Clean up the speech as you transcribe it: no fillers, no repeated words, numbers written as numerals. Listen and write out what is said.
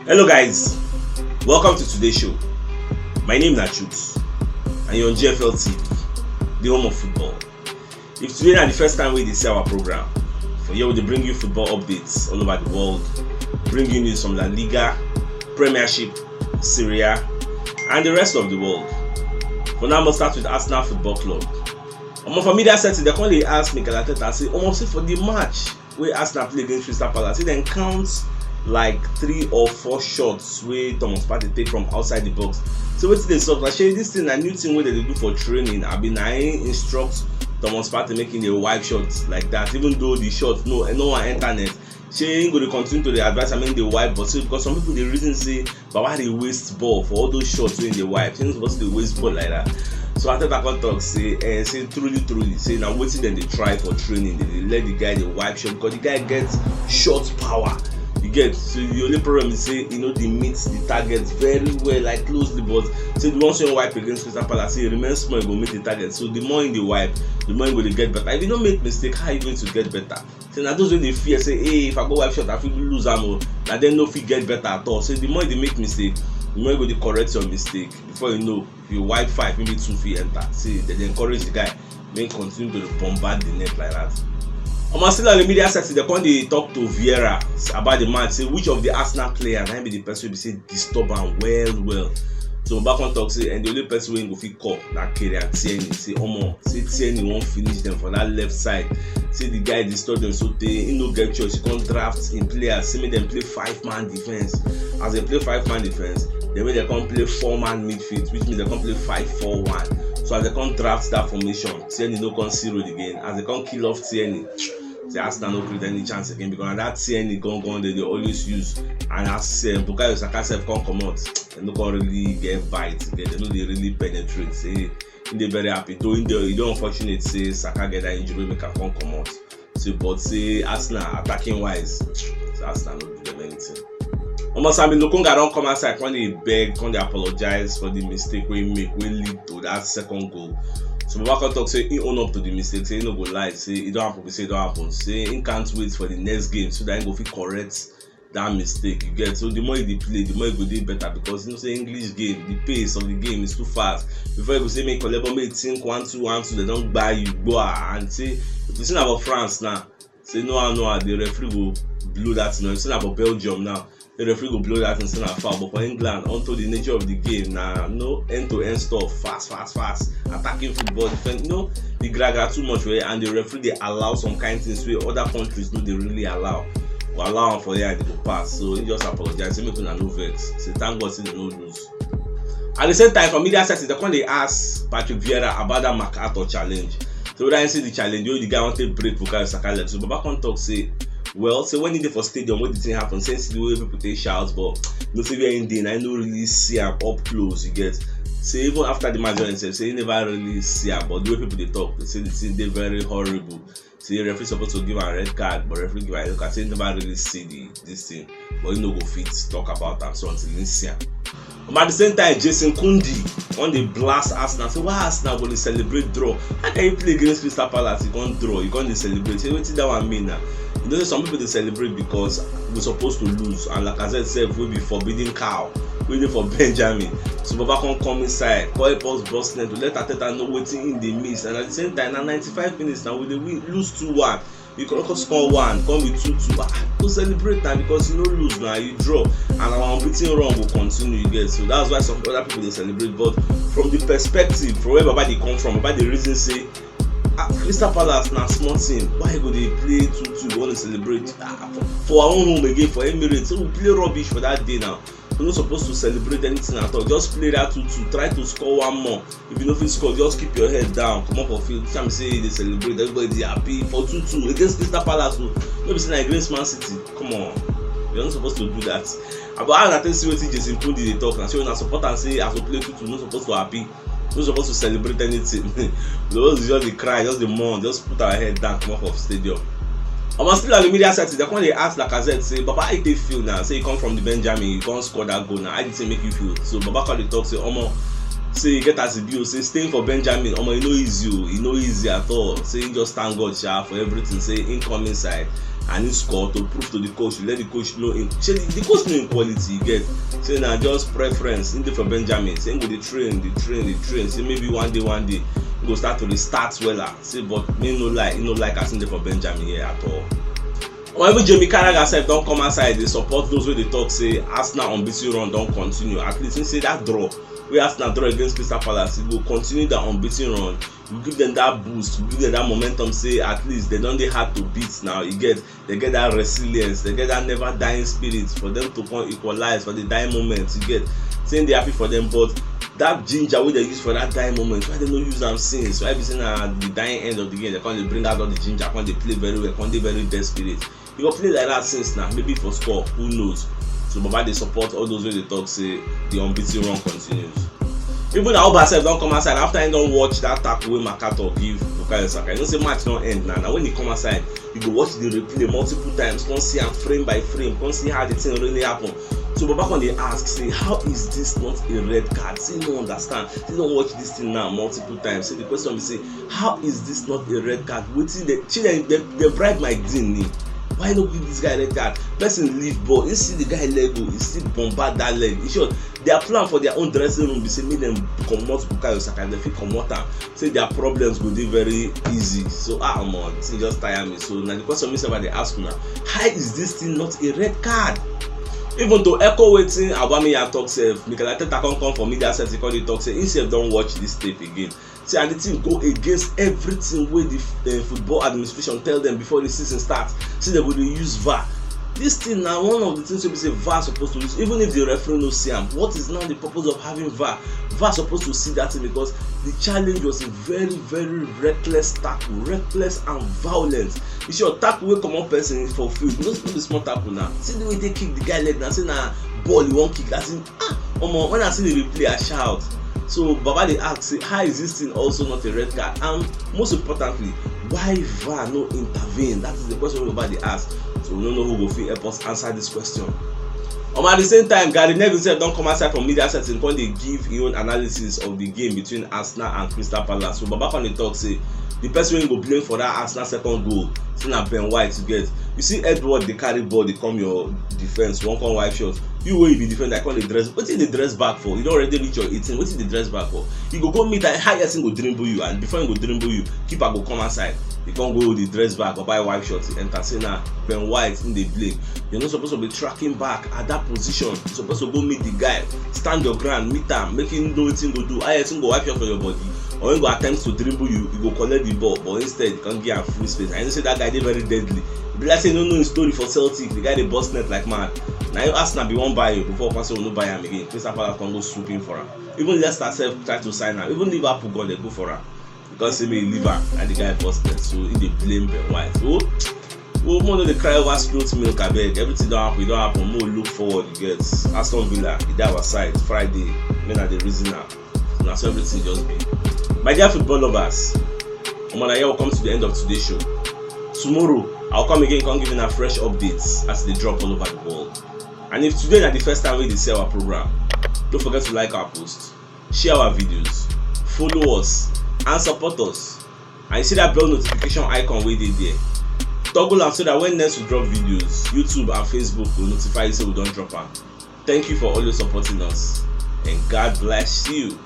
Hello guys, welcome to today's show. My name is Nachut and you're on GFL TV, the home of football. If today is the first time we see our program, for here we bring you football updates all over the world, bringing you from La Liga, Premiership, Serie A, and the rest of the world. For now, I'm going to start with Arsenal Football Club. For media setting, they can't ask Mikel Arteta, say, almost for the match where Arsenal play against Crystal Palace, then counts like 3 or 4 shots where Thomas Partey take from outside the box. So what's the stuff? Like, this thing a new thing where they do for training. I instruct Thomas Partey making a wide shot like that, even though the shot no one internet. She ain't going to continue to the advice the wipe, but so because some people they reason say, but why they waste ball for all those shots when they wipe? She ain't supposed to waste ball like that. So after that talk say truly say now waiting then they try for training. They let the guy the wipe shot because the guy gets shot power. You get, so the only problem is say they meet the target very well, like closely, but say the once you wipe against Crystal Palace, say it remains small, you go meet the target. So the more in the wipe, the more you going to get better. If you don't make mistake, how are you going to get better? So now those when they fear say, hey, if I go wipe shot, I feel lose ammo. Now then no if you get better at all. So the more they make mistake, the more you go to correct your mistake. Before you know, if you wipe 5, maybe 2 feet enter. See, they encourage the guy, then continue to bombard the net like that. Still on the media setting, they talk to Vieira about the match, say which of the Arsenal players and be the person will say disturb and well. So back on talk say, and the only person will go fit call that carry and Tierney. Say say Tierney won't finish them for that left side. Say the guy disturb them so they no get choice. You can't draft in players. See me them play 5-man defense. As they play 5-man defense, then when they can't play 4-man midfield, which means they can't play 5-4-1. So as they can't draft that formation, Tierney no can zero again. As they can't kill off Tierney, the Arsenal no create any chance again because that Tierney gone they always use, and as Bukayo Saka self can't come out, they no can really get bites again. They know they really penetrate. Say they very happy. Though you don't unfortunate say Saka get that injury make can't come out. So but say Arsenal attacking wise, so Arsenal no do them anything. Almost I mean Lokonga don't come outside when they beg, when they apologize for the mistake we make, we lead to that second goal. So Babaka talk say he own up to the mistake, say he no go lie, say it don't happen, say it don't happen, say he can't wait for the next game so that he go fit correct that mistake. You get, so the more you play, the more you go do better because say English game, the pace of the game is too fast. Before you go say make collect, make think 1-2, they don't buy you go and say if you think about France now, say no, the referee will blow that. You say about Belgium now. The referee will blow that and send a foul, but for England, onto the nature of the game, no end-to-end stuff, fast, attacking football, defense, the graga too much, and the referee they allow some kind of things where other countries do they really allow them for there and they go pass. So he just apologize, say make una no vex, say thank God say they no lose. At the same time, for media settings, they ask Patrick Vieira about that MacArthur challenge. So when I see the challenge, the guy want to break Bukayo Saka leg. So Baba can talk say, well, so when you dey for stadium, what the thing happen? Since the way people take shouts, but no say where in there, I no really see am up close. You get, say even after the match itself, say you never really see am, but the way people they talk, they say the thing they very horrible. Say referee supposed to give a red card, but referee give a red card. Say you never really see this thing, but you no go fit talk about that so until you see am. But at the same time, Jason Kundi on the blast Arsenal. Say why Arsenal going to celebrate draw? How can you play against Crystal Palace? You can't draw, you can't celebrate. Say what did that one mean now? You know, some people they celebrate because we're supposed to lose, and like I said, we'll be forbidden cow, waiting for Benjamin. So Baba can come inside, call us Boston to let Arteta know what's in the midst, and at the same time, now 95 minutes now, we lose 2-1. You can also score 1, come with 2-2. To celebrate now because you don't lose now, you draw, and our unbeaten run will continue. You get, so that's why some other people they celebrate. But from the perspective, from where Baba they come from, about the reason say. Crystal Palace na small team. Why go they play 2-2? Want to celebrate for our own home again for Emirates? So we play rubbish for that day now. We're not supposed to celebrate anything at all. Just play that 2-2. Try to score 1 more. If you know if you score, just keep your head down. Come up for field. Time say they celebrate. Everybody happy for 2-2 against Crystal Palace. No be saying against Man City. Come on, you're not supposed to do that. But I can see what Jason Kundi they talk and say when I support and say as we play 2-2, not supposed to happy. We're supposed to celebrate anything. Those just the cry, just the mourn, just put our head down, come off of stadium. I'm still at the media setting. They when they ask Lacazette, say, Baba, how you feel now? Say you come from the Benjamin, you can't score that goal now. How did it make you feel? So Baba call the talk, say, say you get as a bill, say staying for Benjamin, you know easy at all. Say you just thank God for everything. Say incoming side. and he score to prove to the coach, to let the coach know him. Say the coach know him quality, you get. Say na just preference in for Benjamin. Say go dey train. Say maybe one day he go start to restart well. Say but me no like as in for Benjamin here at all. Or even Jamie Carragher sef don come outside dey support those wey dey talk say Arsenal unbeaten run don continue. At least he say that draw wey Arsenal draw against Crystal Palace, e go continue that unbeaten run. You give them that boost, you give them that momentum. Say at least they don dey hard to beat now. They get that resilience, they get that never dying spirit for them to come equalize for the dying moment. You get saying they happy for them, but that ginger wey they use for that dying moment, why they no use am since? Why be saying at the dying end of the game they come dey bring out all the ginger, come dey play very well, come dey very desperate. You go play like that since now, maybe for score, who knows? So Baba dey support all those wey dey talk say the unbeaten run continues. Even Auba sef don come outside after he don watch that tackle wey Makato give Bukayo Saka. You know say match don end now. Now when he come outside, you go watch the replay multiple times, come see am frame by frame, come see how the thing really happen. So Baba come dey ask say, how is this not a red card? Say no understand. Say don watch this thing now multiple times. Say the question be say, how is this not a red card? Wetin they bribe my Dean ni. Why not give this guy red card? Person leave ball, you see the guy leg go, he still bombard that leg. In short, their plan for their own dressing room be say make them comot Bukayo Saka, if they fit comot am, say their problems go dey very easy. So this thing just tire me. So now the question me sef dey ask una, how is this thing not a red card? Even to echo wetin Aubameyang talk sef, Mikel Arteta come for media set, he come dey talk say he sef don watch this tape again. Say and the team go against everything wey the football administration tell them before the season starts. Say they go dey use VAR. This thing na one of the things wey be say VAR supposed to use. Even if the referee no see am, what is now the purpose of having VAR? VAR supposed to see that thing because the challenge was a very very reckless tackle, reckless and violent. You see your tackle wey comot person for field, no be small tackle now. See the way they kick the guy leg now, say na ball he wan kick. As in when I see the replay I shout. So Baba dey ask say, how is this thing also not a red card? And most importantly, why VAR no intervene? That is the question wey Baba dey ask. So we don't know who go fit help us answer this question. At the same time, Gary Neville sef don come outside from media setting, come dey give him own analysis of the game between Arsenal and Crystal Palace. So Baba come dey talk say the person wey go blame for that Arsenal second goal say na Ben White to get. You see Edward dey carry ball dey come your defense, one come wipe shot. You wey you be defender, come dey dress. Wetin dey dress back for? You don already reach your 18. Wetin dey dress back for? You go meet and highest thing go dribble you, and before he go dribble you, keeper go come outside. He can't go the dress back or buy wipe shot. He enter say na Ben White in the blame. You're not supposed to be tracking back at that position. You're supposed to go meet the guy, stand your ground, meet him, make him know what he go do. I think go wipe shot for your body, or he go attempt to dribble you, you go collect the ball, but instead you can't give him free space. I know say that guy dey very deadly. Be like say no know his story for Celtic. The guy dey bust net like mad. Now you Arsenal be one buy you before Pastor will no buy him again. Crystal Palace can go swooping for him. Even Leicester self try to sign him. Even Liverpool go they go for him. Because he may leave her and the guy busted, so he dey blame Ben White. So more dey cry over spilt milk abeg. Everything don happen. More look forward. You get Aston Villa, e dey our side Friday. Men are the reason now. So that's everything just be. My dear football lovers, na here we come to the end of today's show. Tomorrow I'll come again, come giving a fresh updates as they drop all over the world. And if today is the first time we see our program, don't forget to like our post, share our videos, follow us, and support us. And you see that bell notification icon wey dey there, toggle am so that when next we drop videos, YouTube and Facebook will notify you say we don drop am. Thank you for always supporting us, and God bless you.